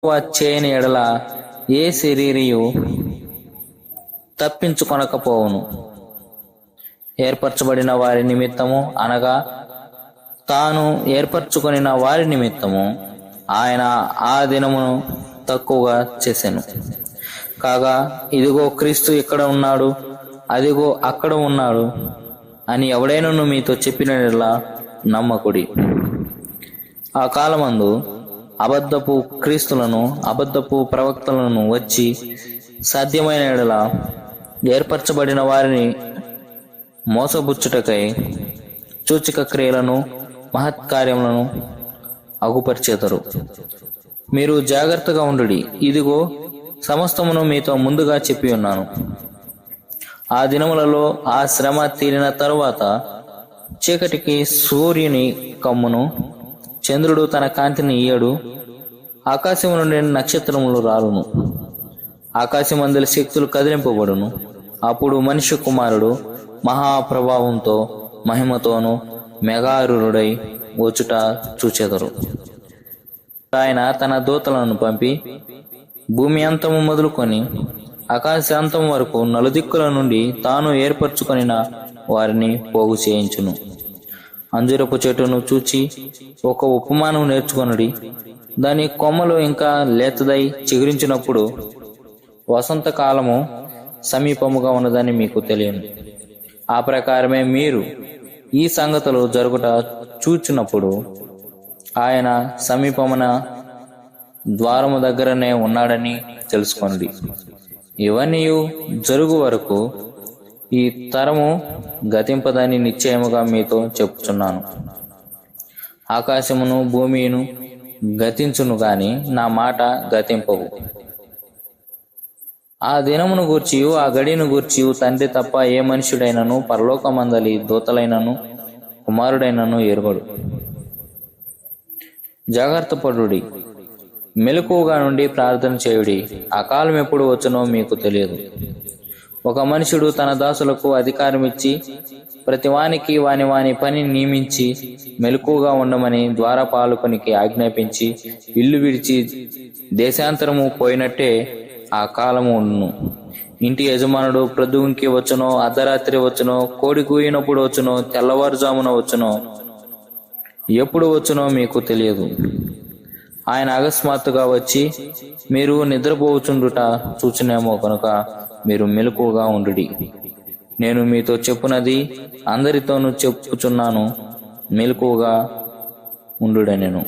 చేయని ఎడల ఏ శరీరియు తప్పించుకొనకపోవును. ఏర్పరచబడిన వారి నిమిత్తము అనగా తాను ఏర్పరచుకొనిన వారి నిమిత్తము ఆయన ఆ దినమును తక్కువగా చేసెను. కాగా ఇదిగో క్రీస్తు ఇక్కడ ఉన్నాడు, అదిగో అక్కడ ఉన్నాడు అని ఎవడైనను మీతో చెప్పినలా నమ్మకుడి. ఆ కాలమందు అబద్ధపు క్రీస్తులను అబద్ధపు ప్రవక్తలను వచ్చి సాధ్యమైన ఎడల ఏర్పరచబడిన వారిని మోసబుచ్చుటకై సూచక క్రియలను మహత్కార్యములను అగుపరిచేతరు. మీరు జాగ్రత్తగా ఉండుడి. ఇదిగో సమస్తమును మీతో ముందుగా చెప్పి ఉన్నాను. ఆ దినములలో ఆ శ్రమ తీరిన తరువాత చీకటికి సూర్యుని కమ్మును, చంద్రుడు తన కాంతిని ఇయ్యడు, ఆకాశము నుండి నక్షత్రములు రాలును, ఆకాశమందలి శక్తులు కదిలింపబడును. అప్పుడు మనిషి కుమారుడు మహాప్రభావంతో మహిమతోను మెగారుడై వచ్చుట చూచెదరు. ఆయన తన దూతలను పంపి భూమి అంతము మొదలుకొని ఆకాశాంతం వరకు నలుదిక్కుల నుండి తాను ఏర్పరచుకొనిన వారిని పోగు చేయించును. అంజురపు చెట్టును చూచి ఒక ఉపమానం నేర్చుకొనుడి. దాని కొమ్మలు ఇంకా లేతదై చిగురించినప్పుడు వసంతకాలము సమీపముగా ఉన్నదని మీకు తెలియను. ఆ ప్రకారమే మీరు ఈ సంగతులు జరుగుట చూచినప్పుడు ఆయన సమీపమున ద్వారము దగ్గరనే ఉన్నాడని తెలుసుకొనుడి. ఇవన్నీ జరుగు వరకు ఈ తరము గతింపదని నిశ్చయముగా మీతో చెప్పుచున్నాను. ఆకాశమును భూమిను గతించును గాని నా మాట గతింపవు. ఆ దినమును గూర్చియు ఆ గడియను గూర్చియు తండ్రి తప్ప ఏ మనుష్యుడైనను పరలోకమందలి దూతలైనను కుమారుడైనను ఎరుగడు. జాగ్రత్త పడుడి, మెలకువగా నుండి ప్రార్థన చేయుడి. ఆ కాలం ఎప్పుడు వచ్చునో మీకు తెలియదు. ఒక మనుషుడు తన దాసులకు అధికారం ఇచ్చి ప్రతి వానికి వాని వాని పని నియమించి మెలకువగా ఉండమని ద్వారపాలకునికి ఆజ్ఞాపించి ఇల్లు విడిచి దేశాంతరము పోయినట్టే ఆ కాలము ఉండును. ఇంటి యజమానుడు ప్రొద్దుగుంకి వచ్చునో, అర్ధరాత్రి వచ్చునో, కోడి కూయినప్పుడు వచ్చునో, తెల్లవారుజామున వచ్చునో, ఎప్పుడు వచ్చునో మీకు తెలియదు. ఆయన అకస్మాత్తుగా వచ్చి మీరు నిద్రపోవచ్చుండుట చూచునేమో కనుక మీరు మెలకువగా ఉండుడి. నేను మీతో చెప్పునది అందరితోనూ చెప్పుచున్నాను, మెలకువగా ఉండుడనెను.